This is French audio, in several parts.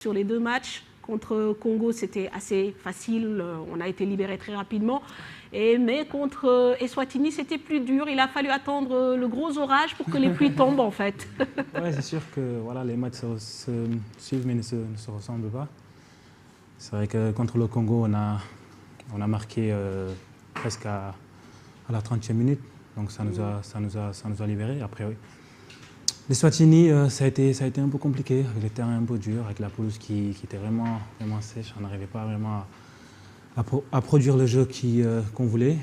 Sur les 2 matchs, contre Congo, c'était assez facile, on a été libéré très rapidement. Mais contre Eswatini, c'était plus dur. Il a fallu attendre le gros orage pour que les pluies tombent, en fait. Ouais, c'est sûr que voilà, les matchs se suivent mais ne se ressemblent pas. C'est vrai que contre le Congo, on a marqué presque à la 30e minute. Donc ça nous a libérés. Après, oui. L'Eswatini, ça a été un peu compliqué, avec le terrain un peu dur, avec la pelouse qui était vraiment sèche. On n'arrivait pas vraiment à produire le jeu qu'on voulait.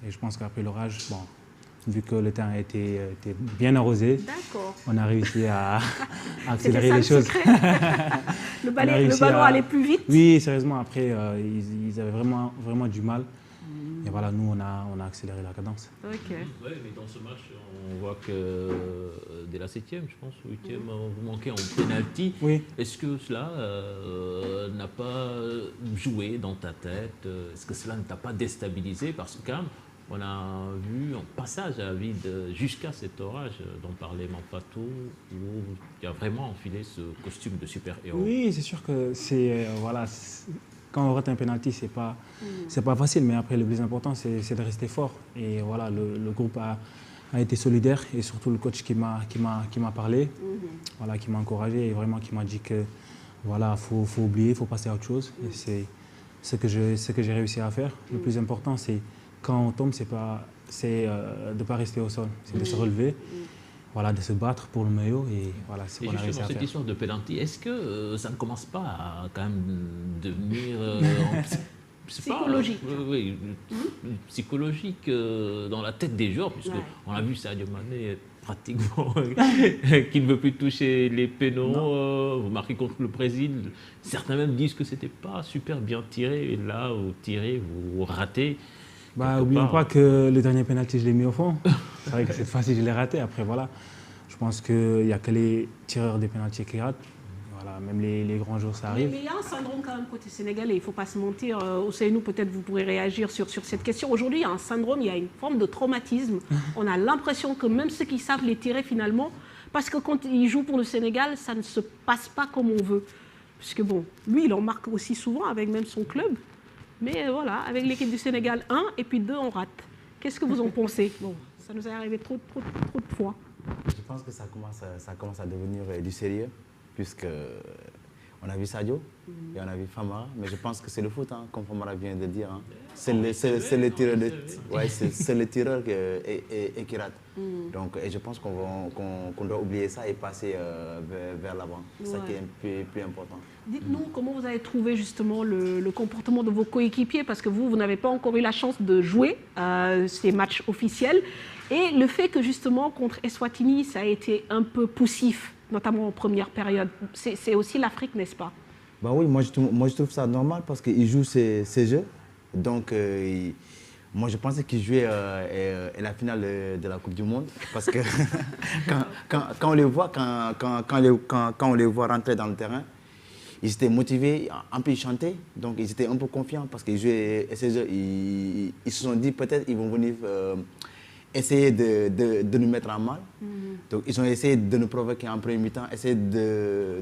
Et je pense qu'après l'orage, bon, vu que le terrain était bien arrosé, on a réussi à accélérer les choses. Le ballon allait plus vite. Oui, sérieusement, après, ils avaient vraiment du mal. Et voilà, nous, on a accéléré la cadence. Okay. Ouais, mais dans ce match, on voit que dès la 7e, je pense, 8e, vous manquez en pénalty. Oui. Est-ce que cela n'a pas joué dans ta tête? Est-ce que cela ne t'a pas déstabilisé? Parce que quand même, on a vu un passage à vide jusqu'à cet orage dont parlait Mampato, où tu as vraiment enfilé ce costume de super-héros. Oui, c'est sûr que c'est... voilà, quand on rate un penalty, c'est pas facile, mais après le plus important c'est de rester fort. Et voilà, le groupe a été solidaire et surtout le coach qui m'a parlé, voilà, qui m'a encouragé et vraiment qui m'a dit que voilà, faut oublier, faut passer à autre chose. Et c'est ce que j'ai réussi à faire. Le plus important, c'est quand on tombe, c'est de pas rester au sol, c'est de se relever. Voilà, de se battre pour le maillot et voilà, c'est ce qu'on a réussi à faire. Cette histoire de penalty, est-ce que ça ne commence pas à quand même devenir psychologique, psychologique dans la tête des joueurs, puisque on a vu Sadio Mané pratiquement qui ne veut plus toucher les pénaux, vous marquez contre le Brésil, certains même disent que c'était pas super bien tiré, et là vous tirez, vous ratez. N'oublions pas que le dernier penalty, je l'ai mis au fond. C'est vrai que cette fois-ci, je l'ai raté. Après, voilà, je pense qu'il n'y a que les tireurs des penaltys qui ratent. Voilà, même les grands jours, ça arrive. Mais il y a un syndrome quand même côté sénégalais, il ne faut pas se mentir. Ousseynou, peut-être vous pourrez réagir sur cette question. Aujourd'hui, il y a un syndrome, il y a une forme de traumatisme. On a l'impression que même ceux qui savent les tirer finalement, parce que quand ils jouent pour le Sénégal, ça ne se passe pas comme on veut. Parce que bon, lui, il en marque aussi souvent avec même son club. Mais voilà, avec l'équipe du Sénégal, 1 et puis 2, on rate. Qu'est-ce que vous en pensez? Bon, ça nous est arrivé trop de fois. Je pense que ça commence à devenir du sérieux, puisque on a vu Sadio et on a vu Famara, mais je pense que c'est le foot, hein, comme Famara vient de dire. Hein. C'est le tireur qui rate. Donc, et je pense qu'on doit oublier ça et passer vers l'avant. C'est ça qui est plus important. Dites-nous comment vous avez trouvé justement le comportement de vos coéquipiers, parce que vous n'avez pas encore eu la chance de jouer ces matchs officiels. Et le fait que justement contre Eswatini, ça a été un peu poussif, notamment en première période. C'est aussi l'Afrique, n'est-ce pas? Oui, moi je trouve ça normal parce qu'il joue ses jeux. Donc, moi je pensais qu'il jouait la finale de la Coupe du Monde. Parce que quand on les voit, quand on les voit rentrer dans le terrain, ils étaient motivés, un peu ils chantaient. Donc ils étaient un peu confiants parce qu'ils jouaient ces jeux. Ils se sont dit peut-être qu'ils vont venir essayer de nous mettre en mal. Donc ils ont essayé de nous provoquer en premier mi-temps, essayer de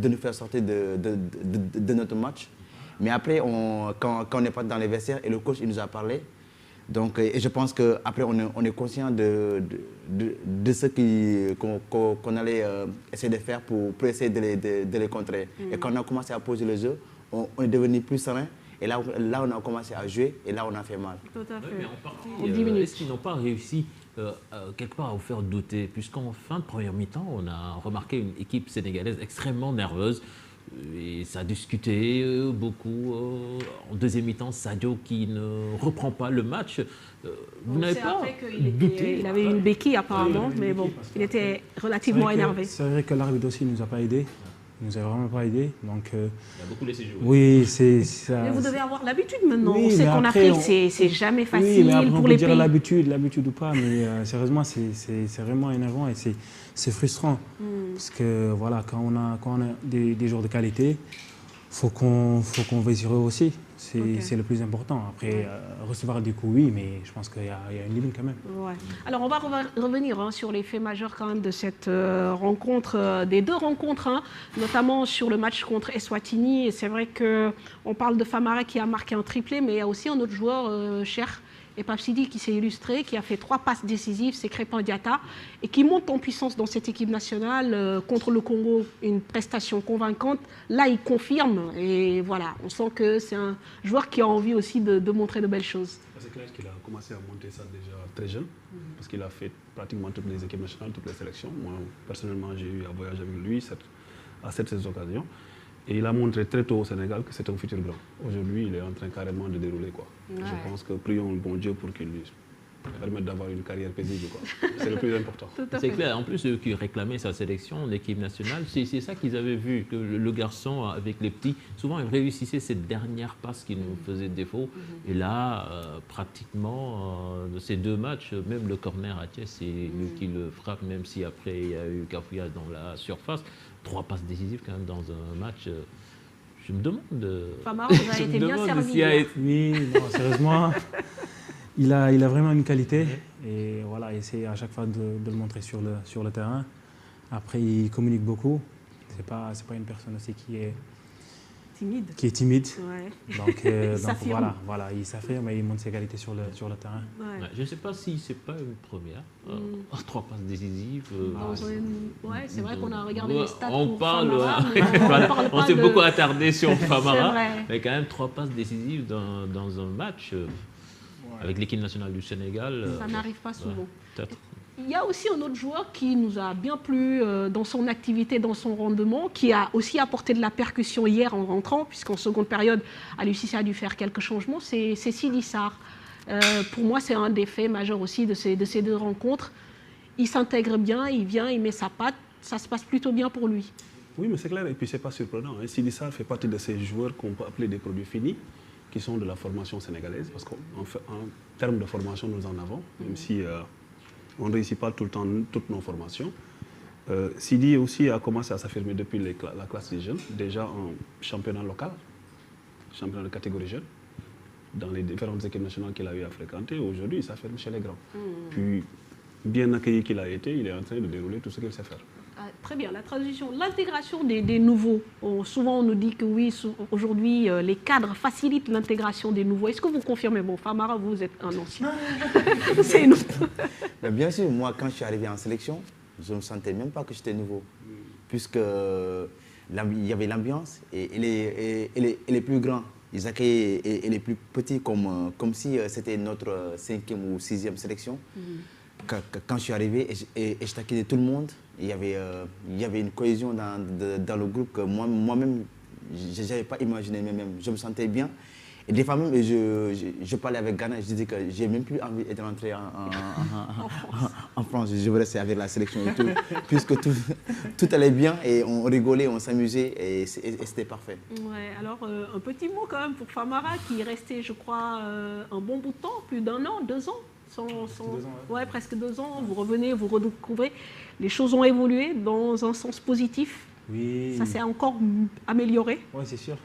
nous faire sortir de notre match. Mais après, quand on n'est pas dans les vestiaires et le coach il nous a parlé, donc, et je pense qu'après on est conscient de ce qu'on allait essayer de faire pour essayer de les contrer. Et quand on a commencé à poser le jeu, on est devenu plus serein. Et là, on a commencé à jouer et là, on a fait mal. Tout à fait. Mais en partie, est-ce qu'ils n'ont pas réussi quelque part à vous faire douter? Puisqu'en fin de première mi-temps, on a remarqué une équipe sénégalaise extrêmement nerveuse. Et ça a discuté beaucoup. En deuxième mi-temps, Sadio qui ne reprend pas le match. Vous n'avez pas douté? Il avait une béquille apparemment, mais bon, il était relativement énervé. C'est vrai que l'arbitre aussi ne nous a pas aidés. Il ne nous a vraiment pas aidés. Donc, il a beaucoup laissé jouer. Oui, c'est ça. Mais vous devez avoir l'habitude maintenant. Oui, on sait qu'en Afrique, c'est jamais facile mais après, pour les pays. l'habitude ou pas, mais sérieusement, c'est vraiment énervant et c'est frustrant. Parce que voilà, quand on a des joueurs de qualité, faut qu'on veille sur eux aussi. C'est Ok. le plus important. Après, recevoir du coup, oui, mais je pense qu'il y a une limite quand même. Ouais. Alors, on va revenir sur les faits majeurs quand même de cette rencontre, des deux rencontres, hein, notamment sur le match contre Eswatini. Et c'est vrai qu'on parle de Famara qui a marqué un triplé, mais il y a aussi un autre joueur, Cher et Pape Sidi, qui s'est illustré, qui a fait 3 passes décisives, c'est Crépin Diatta, et qui monte en puissance dans cette équipe nationale contre le Congo, une prestation convaincante. Là, il confirme, et voilà, on sent que c'est un joueur qui a envie aussi de montrer de belles choses. C'est clair qu'il a commencé à monter ça déjà très jeune, parce qu'il a fait pratiquement toutes les équipes nationales, toutes les sélections. Moi, personnellement, j'ai eu à voyager avec lui à cette occasion. Et il a montré très tôt au Sénégal que c'est un futur grand. Aujourd'hui, il est en train carrément de dérouler, quoi. Ouais. Je pense que prions le bon Dieu pour qu'il lui permette d'avoir une carrière paisible, quoi. C'est le plus important. C'est clair. En plus, eux qui réclamaient sa sélection en équipe nationale, c'est ça qu'ils avaient vu, que le garçon avec les petits, souvent il réussissait cette dernière passe qui nous faisait défaut. Et là, pratiquement, de ces 2 matchs, même le corner à Thiès, c'est lui qui le frappe, même si après il y a eu Cafouillage dans la surface. 3 passes décisives quand même dans un match. Je me demande. Famara, vous avez été bien servi. Oui, non, sérieusement, il a vraiment une qualité. Et voilà, il essaie à chaque fois de le montrer sur le terrain. Après, il communique beaucoup. C'est pas une personne aussi qui est timide. Ouais. Donc s'affirme. voilà, il s'affirme et il montre ses qualités sur le terrain. Ouais. Ouais, je ne sais pas si c'est pas une première. 3 passes décisives. Ouais, c'est vrai qu'on a regardé les stats On pour parle, Famara, mais voilà, parle on pas s'est de- beaucoup attardé sur Famara, vrai. mais quand même 3 passes décisives dans un match avec l'équipe nationale du Sénégal. Ça n'arrive pas souvent. Peut-être. Il y a aussi un autre joueur qui nous a bien plu dans son activité, dans son rendement, qui a aussi apporté de la percussion hier en rentrant, puisqu'en seconde période, Aliou a dû faire quelques changements, c'est Sidi Sarr. Pour moi, c'est un des faits majeurs aussi de ces 2 rencontres. Il s'intègre bien, il vient, il met sa patte, ça se passe plutôt bien pour lui. Oui, mais c'est clair, et puis c'est pas surprenant. Hein. Sidi Sarr fait partie de ces joueurs qu'on peut appeler des produits finis, qui sont de la formation sénégalaise, parce qu'en termes de formation, nous en avons, même si on ne réussit pas tout le temps toutes nos formations. Sidi aussi a commencé à s'affirmer depuis la classe des jeunes, déjà en championnat local, championnat de catégorie jeune, dans les différentes équipes nationales qu'il a eu à fréquenter. Aujourd'hui, il s'affirme chez les grands. Puis, bien accueilli qu'il a été, il est en train de dérouler tout ce qu'il sait faire. Très bien, la transition, l'intégration des nouveaux. Souvent, on nous dit que oui, aujourd'hui, les cadres facilitent l'intégration des nouveaux. Est-ce que vous confirmez? Bon, Famara, vous êtes un ancien. C'est une autre. Mais bien sûr, moi, quand je suis arrivé en sélection, je ne me sentais même pas que j'étais nouveau. Puisque il y avait l'ambiance et les plus grands, ils accueillaient et les plus petits comme si c'était notre 5e ou 6e sélection. Quand je suis arrivé et je taquinais tout le monde, il y avait une cohésion dans le groupe que moi-même, je n'avais pas imaginé même. Je me sentais bien. Et des fois même, je parlais avec Ghana et je disais que je n'ai même plus envie de rentrer en France. Je veux rester avec la sélection et tout, puisque tout allait bien et on rigolait, on s'amusait et c'était parfait. Ouais, alors, un petit mot quand même pour Famara qui est resté, je crois, un bon bout de temps, plus d'1 an, 2 ans. Ouais, presque 2 ans. Vous revenez, vous redécouvrez. Les choses ont évolué dans un sens positif. Oui. Ça s'est encore amélioré. Oui, c'est sûr.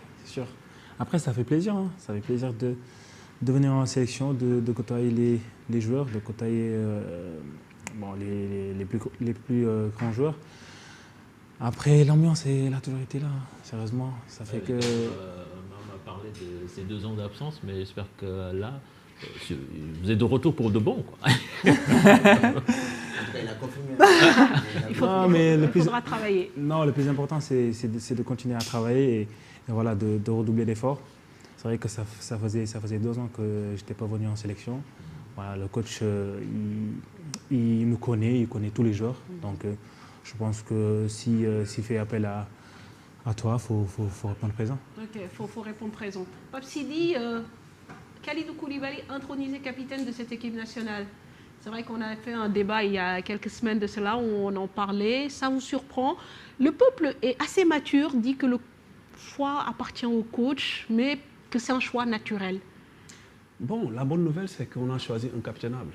Après, ça fait plaisir. Hein. Ça fait plaisir de venir en sélection, de côtoyer les joueurs, de côtoyer les plus grands joueurs. Après, l'ambiance, elle a toujours été là. Sérieusement, ça fait que... On m'a parlé de ces 2 ans d'absence, mais j'espère que là, vous êtes de retour pour de bon, quoi. Il a confirmé. Il faudra travailler. Non, le plus important, c'est de continuer à travailler et voilà, de redoubler d'efforts. C'est vrai que ça faisait 2 ans que je n'étais pas venu en sélection. Voilà, le coach, il nous connaît, il connaît tous les joueurs. Donc, je pense que s'il fait appel à toi, il faut répondre présent. Ok, il faut répondre présent. Pape Sidi, Kalidou Koulibaly intronisé capitaine de cette équipe nationale. C'est vrai qu'on a fait un débat il y a quelques semaines de cela où on en parlait. Ça vous surprend? Le peuple est assez mature, dit que le choix appartient au coach, mais que c'est un choix naturel. Bon, la bonne nouvelle, c'est qu'on a choisi un capitainable.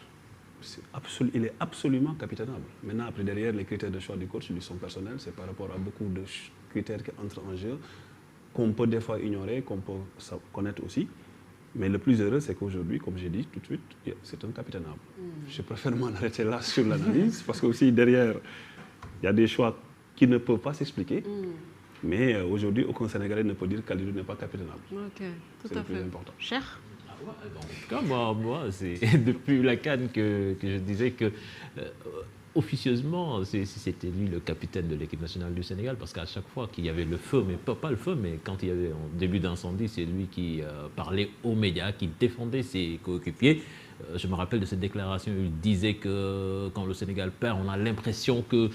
Il est absolument capitainable. Maintenant, après, derrière, les critères de choix du coach lui sont personnels. C'est par rapport à beaucoup de critères qui entrent en jeu. qu'on peut des fois ignorer, qu'on peut connaître aussi. Mais le plus heureux, c'est qu'aujourd'hui, comme j'ai dit tout de suite, c'est un capitainable. Je préfère m'en arrêter là sur l'analyse, parce que aussi derrière, il y a des choix qui ne peuvent pas s'expliquer. Mais aujourd'hui, aucun Sénégalais ne peut dire qu'Kalidou n'est pas capitainable. Ok, tout C'est à le plus fait. important. Cher. En tout cas, moi c'est depuis la CAN que je disais que officieusement, c'était lui le capitaine de l'équipe nationale du Sénégal, parce qu'à chaque fois qu'il y avait le feu, mais pas le feu, mais quand il y avait un début d'incendie, c'est lui qui parlait aux médias, qui défendait ses coéquipiers. Je me rappelle de cette déclaration, il disait que quand le Sénégal perd, on a l'impression que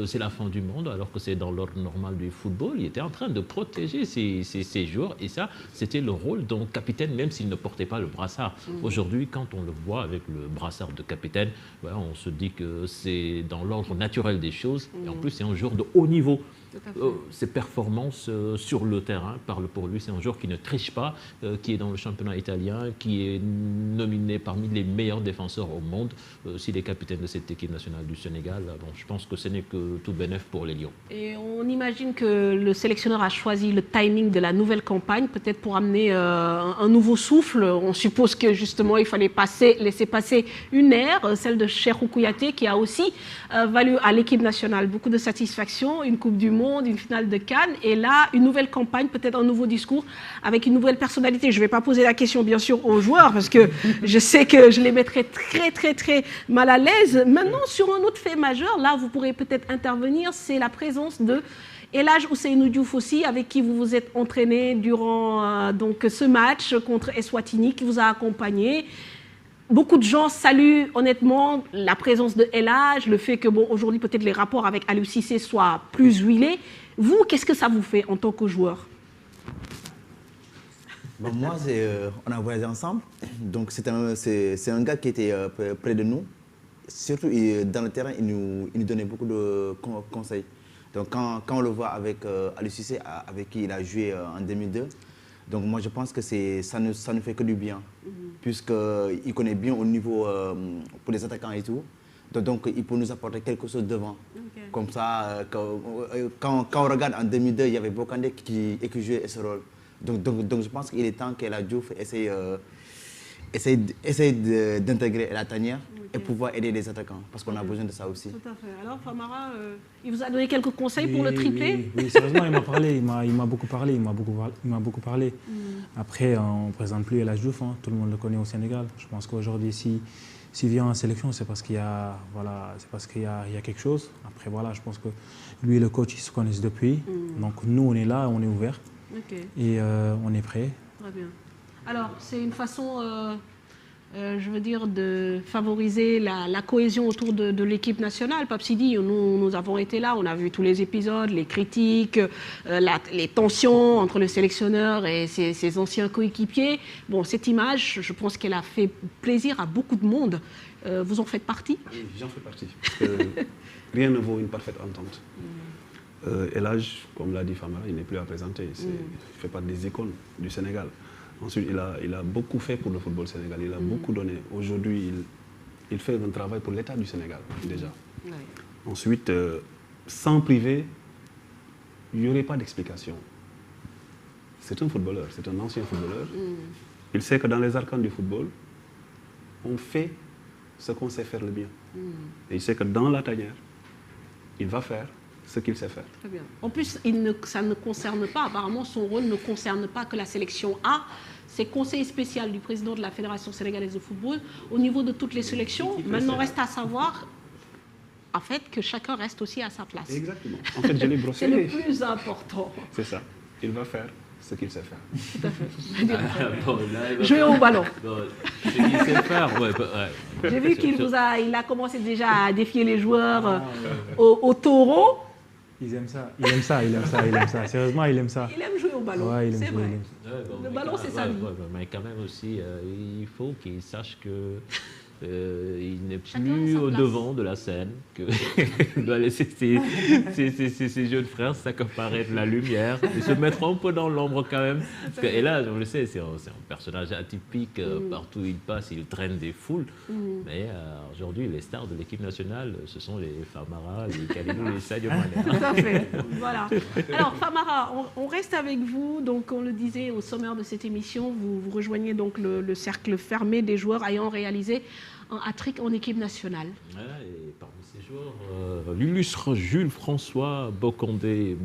c'est la fin du monde, alors que c'est dans l'ordre normal du football. Il était en train de protéger ses joueurs, et ça, c'était le rôle d'un capitaine, même s'il ne portait pas le brassard. Aujourd'hui, quand on le voit avec le brassard de capitaine, on se dit que c'est dans l'ordre naturel des choses, et en plus, c'est un joueur de haut niveau. Ses performances sur le terrain parlent pour lui. C'est un joueur qui ne triche pas, qui est dans le championnat italien, qui est nominé parmi les meilleurs défenseurs au monde. S'il est capitaine de cette équipe nationale du Sénégal, je pense que ce n'est que tout bénef pour les Lions. Et on imagine que le sélectionneur a choisi le timing de la nouvelle campagne, peut-être pour amener un nouveau souffle. On suppose que justement il fallait laisser passer une ère, celle de Cheikhou Kouyaté, qui a aussi valu à l'équipe nationale beaucoup de satisfaction, une Coupe du Monde, une finale de Cannes, et là, une nouvelle campagne, peut-être un nouveau discours, avec une nouvelle personnalité. Je ne vais pas poser la question, bien sûr, aux joueurs, parce que je sais que je les mettrai très, très, très mal à l'aise. Maintenant, sur un autre fait majeur, là, vous pourrez peut-être intervenir, c'est la présence de El Hadj Ousseynou Diouf aussi, avec qui vous vous êtes entraîné durant donc, ce match contre Eswatini, qui vous a accompagné. Beaucoup de gens saluent honnêtement la présence de El Hadj, le fait que aujourd'hui peut-être les rapports avec Aliou Cissé soient plus huilés. Vous, qu'est-ce que ça vous fait en tant que joueur? Moi, on a voyagé ensemble, donc c'est un gars qui était près de nous. Surtout dans le terrain, il nous donnait beaucoup de conseils. Donc quand on le voit avec Aliou Cissé, avec qui il a joué en 2002, donc moi je pense que ça ne fait que du bien, puisqu'il connaît bien au niveau pour les attaquants et tout. Donc il peut nous apporter quelque chose devant. Comme ça, quand on regarde en 2002, il y avait Bokandé qui jouait ce rôle. Donc je pense qu'il est temps qu'El Hadj Diouf essaye d'intégrer la tanière et pouvoir aider les attaquants, parce qu'on a besoin de ça aussi. Tout à fait. Alors Famara, il vous a donné quelques conseils pour le triplé? Oui, sérieusement, il m'a parlé, il m'a beaucoup parlé, il m'a beaucoup parlé. Après, on ne présente plus El Hadj Diouf, tout le monde le connaît au Sénégal. Je pense qu'aujourd'hui, s'il vient en sélection, c'est parce qu'il y a, il y a quelque chose. Après, voilà, je pense que lui et le coach, ils se connaissent depuis. Donc nous, on est là, on est ouvert. Et on est prêt. Très bien. Alors, c'est une façon, je veux dire, de favoriser la cohésion autour de l'équipe nationale. Pape Sidi, nous avons été là, on a vu tous les épisodes, les critiques, les tensions entre le sélectionneur et ses anciens coéquipiers. Bon, cette image, je pense qu'elle a fait plaisir à beaucoup de monde. Vous en faites partie? Oui, j'en fais partie. Parce que rien ne vaut une parfaite entente. El Hadj, comme l'a dit Famara, il n'est plus à présenter. Il fait partie des icônes du Sénégal. Ensuite, il a beaucoup fait pour le football sénégalais, il a beaucoup donné. Aujourd'hui, il fait un travail pour l'État du Sénégal, déjà. Ensuite, sans privé, il n'y aurait pas d'explication. C'est un footballeur, c'est un ancien footballeur. Il sait que dans les arcanes du football, on fait ce qu'on sait faire le mieux. Et il sait que dans la tanière, il va faire ce qu'il sait faire. Très bien. En plus, ça ne concerne pas, apparemment son rôle ne concerne pas que la sélection A. C'est conseiller spécial du président de la Fédération sénégalaise de football au niveau de toutes les sélections. Maintenant, reste à savoir, en fait, que chacun reste aussi à sa place. Exactement. En fait, je l'ai brossé. C'est le plus important. C'est ça. Il va faire ce qu'il sait faire. Tout à fait. Là, jouer au ballon. Ce qu'il sait faire, ouais. J'ai vu qu'il a commencé déjà à défier les joueurs au taureau. Ils aiment ça, il aime ça. Sérieusement, il aime ça. Il aime jouer au ballon, ouais, c'est vrai. Ouais, le ballon, c'est sa vie. Mais quand même aussi, il faut qu'il sache que Il n'est Chacun plus a sa au place. devant de la scène. Il doit laisser ses jeunes frères s'accaparer de la lumière et se mettre un peu dans l'ombre quand même. Et là, on le sait, c'est un personnage atypique. Partout où il passe, il traîne des foules. Mais aujourd'hui, les stars de l'équipe nationale, ce sont les Famara, les Kalidou, les Sadio Mané. Tout à fait. Voilà. Alors, Famara, on reste avec vous. Donc, on le disait au sommaire de cette émission, vous rejoignez donc le cercle fermé des joueurs ayant réalisé un hat-trick en équipe nationale. Voilà, et parmi ces joueurs, l'illustre Jules François Bocandé,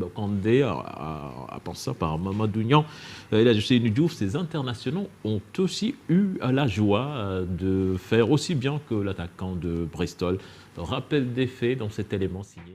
à penser par Mamadou Niang et la Ousseynou Diouf, ces internationaux ont aussi eu la joie de faire aussi bien que l'attaquant de Bristol. Rappel des faits dans cet élément signé.